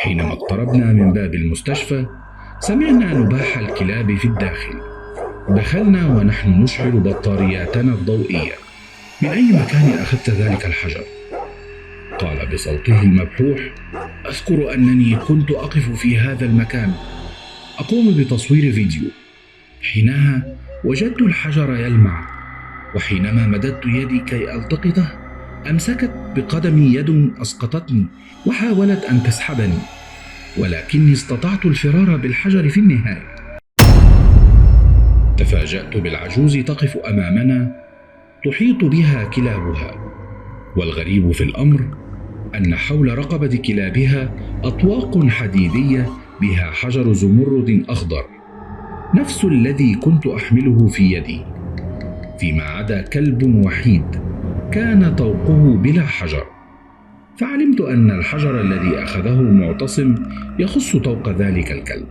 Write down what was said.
حينما اقتربنا من باب المستشفى سمعنا نباح الكلاب في الداخل. دخلنا ونحن نشعل بطارياتنا الضوئية. من أي مكان أخذت ذلك الحجر؟ قال بصوته المبحوح: أذكر أنني كنت أقف في هذا المكان أقوم بتصوير فيديو. حينها وجدت الحجر يلمع، وحينما مددت يدي كي ألتقطه أمسكت بقدمي يد أسقطتني وحاولت أن تسحبني، ولكني استطعت الفرار بالحجر في النهاية. تفاجأت بالعجوز تقف أمامنا تحيط بها كلابها، والغريب في الأمر أن حول رقبة كلابها أطواق حديدية بها حجر زمرد أخضر، نفس الذي كنت أحمله في يدي، فيما عدا كلب وحيد كان طوقه بلا حجر. فعلمت أن الحجر الذي أخذه معتصم يخص طوق ذلك الكلب.